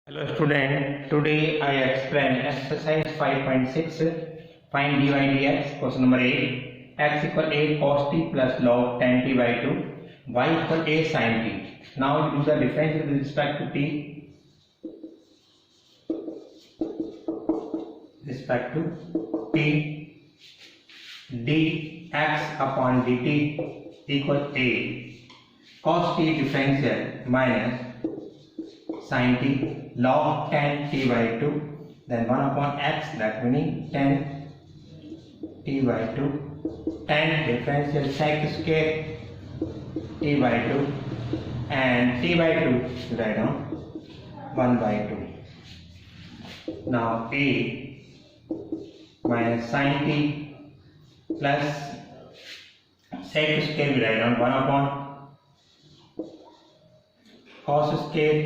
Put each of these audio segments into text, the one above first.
Hello student, today I explain exercise 5.6 find dy dx. Question number 8, x equal a cos t plus log 10 t by 2, y equal a sin t. Now we do the differential with respect to t. Dx upon dt equal a cos t differential minus sin t log 10 t by 2, then 1 upon x, that meaning 10 t by 2, 10 differential sec square t by 2, and t by 2 write down 1 by 2. Now a minus sin t plus sec square we write down 1 upon cos square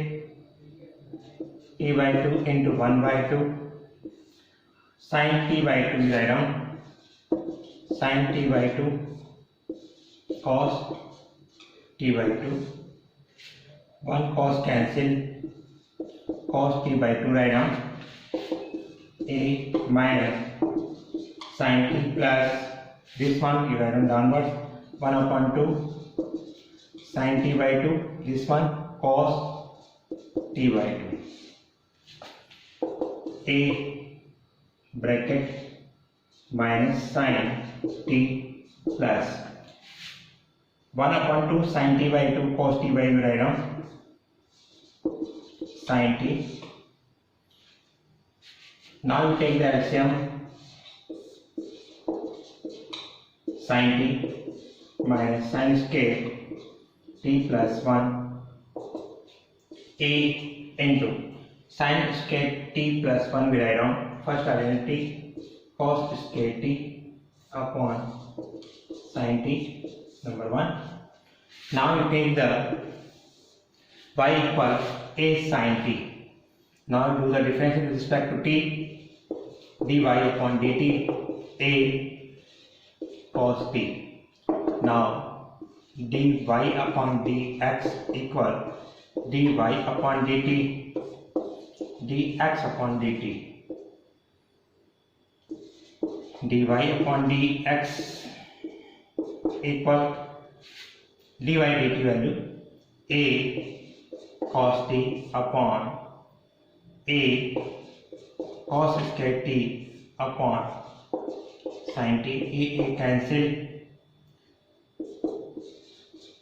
t by 2 into 1 by 2, sin t by 2 we write down sin t by 2 cos t by 2, 1 cos cancel, cos t by 2 write down a minus sin t plus this one you write down downwards 1 upon 2 sin t by 2, this one cos t by 2, a bracket minus sin t plus 1 upon 2 sin t by 2 cos t by 2 write down sin t. Now we take the LCM, sin t minus sin square t plus 1 a into sin square t plus 1 we write down first identity cos square t upon sin t, number 1. Now we take the y equal a sin t. Now we do the differential with respect to t, dy upon dt a cos t. Now dy upon dx equal dy upon dt dx upon dt, dy upon dx equal dy dt value a cos t upon a cos square t upon sin t, a cancel,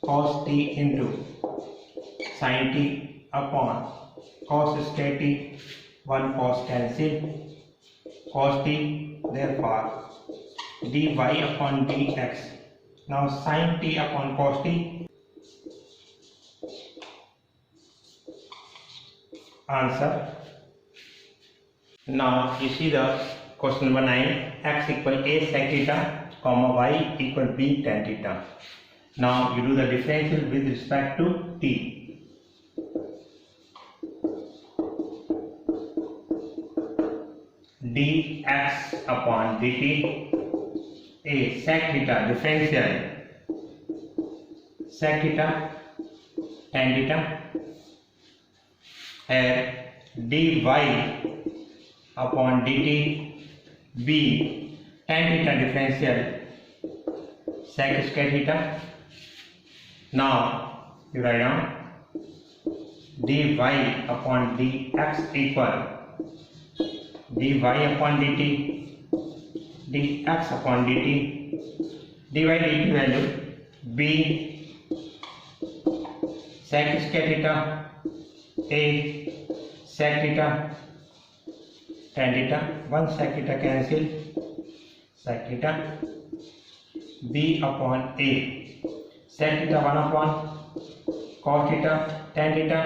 cos t into sin t upon cos square t, 1 cos cancel, cos t, therefore dy upon dx. Now sin t upon cos t, answer. Now you see the question number 9, x equal a sec theta comma y equal b tan theta. Now you do the differential with respect to t. Dx upon dt a sec theta differential sec theta tan theta, here dy upon dt b tan theta differential sec square theta. Now you write down dy upon dx equal dy upon dt dx upon dt, dy dt value b sec square theta a sec theta tan theta, 1 sec theta cancel, sec theta b upon a sec theta 1 upon cos theta tan theta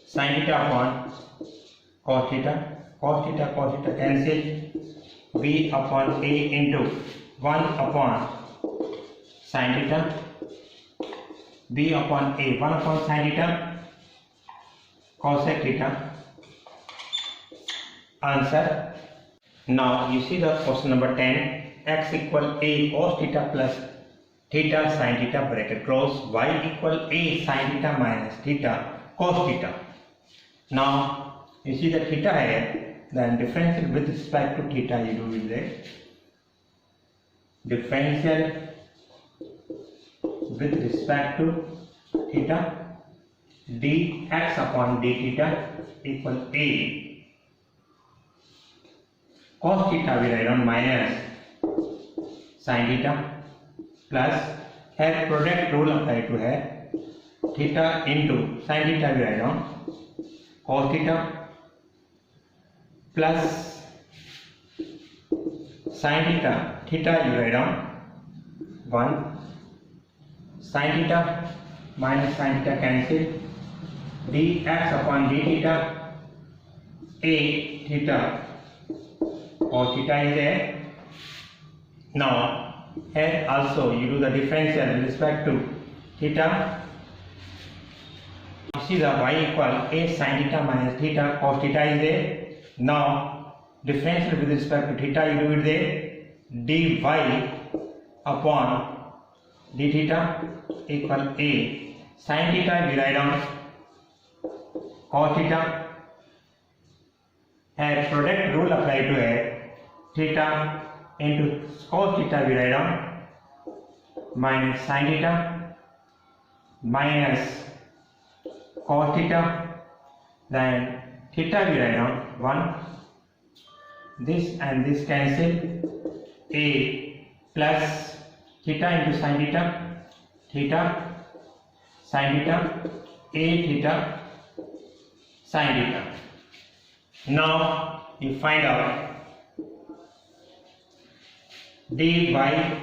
sin theta upon cos theta cancel, b upon a into 1 upon sin theta, b upon a 1 upon sin theta cosec theta, answer. Now you see the question number 10, x equal a cos theta plus theta sin theta bracket close, y equal a sin theta minus theta cos theta. Now you see the theta here, then differential with respect to theta you do with the differential with respect to theta dx upon d theta equal a. Cos theta we write on minus sin theta plus here product rule apply to here theta into sin theta we write on cos theta plus sin theta, theta you write on 1 sin theta minus sin theta cancel dx upon d theta a theta cos theta is there. Now here also you do the differential with respect to theta. You see the y equal a sin theta minus theta cos theta is there. Now differential with respect to theta you do it there dy upon d theta equal a sin theta we write on cos theta. Here product rule apply to a theta into cos theta we write on minus sin theta minus cos theta, then theta we write on 1. This and this cancel a plus theta into sin theta, theta sin theta a theta sin theta. Now you find out dy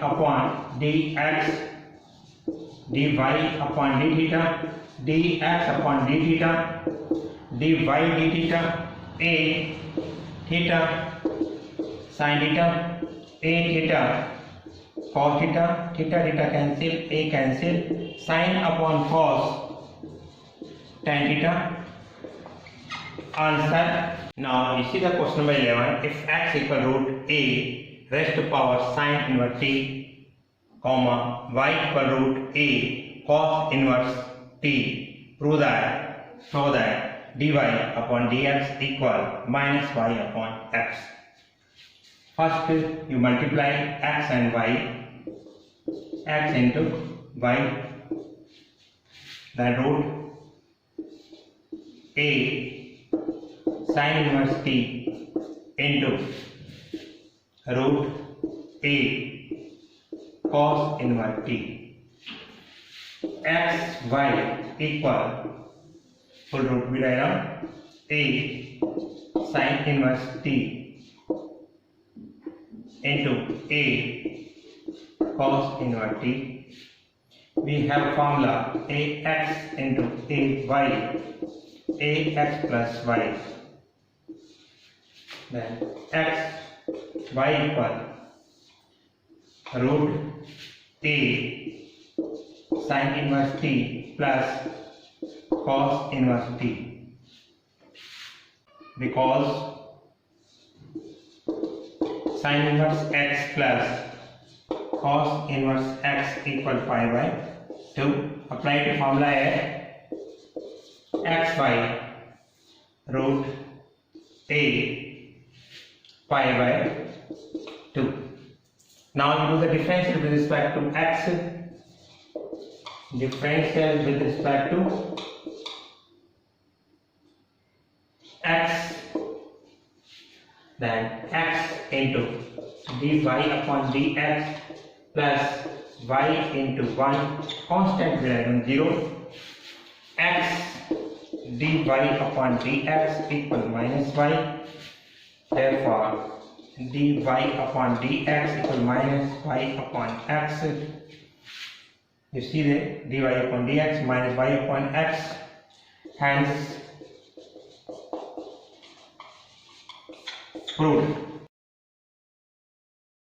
upon dx, dy upon d theta, dx upon d theta, dy d theta a theta sin theta a theta cos theta, theta theta cancel, a cancel, sin upon cos tan theta. Answer. Now you see the question number 11. If x equal root a raised to power sin inverse t, comma y equal root a cos inverse t, prove that, show that dy upon dx equal minus y upon x. First you multiply x and y, x into y, then root a sin inverse t into root a cos inverse t. X y equal full root we write on a sin inverse t into a cos inverse t. We have formula ax into ay, ax plus y. Then x y equal root a sin inverse t plus cos inverse t, because sin inverse x plus cos inverse x equal pi by 2. Apply the formula here xy root a pi by 2. Now you do the differential with respect to x, differential with respect to x, then x into dy upon dx plus y into 1 constant we write on 0, x dy upon dx equal minus y. Therefore dy upon dx equal minus y upon x. You see the dy upon dx minus y upon x, hence proved.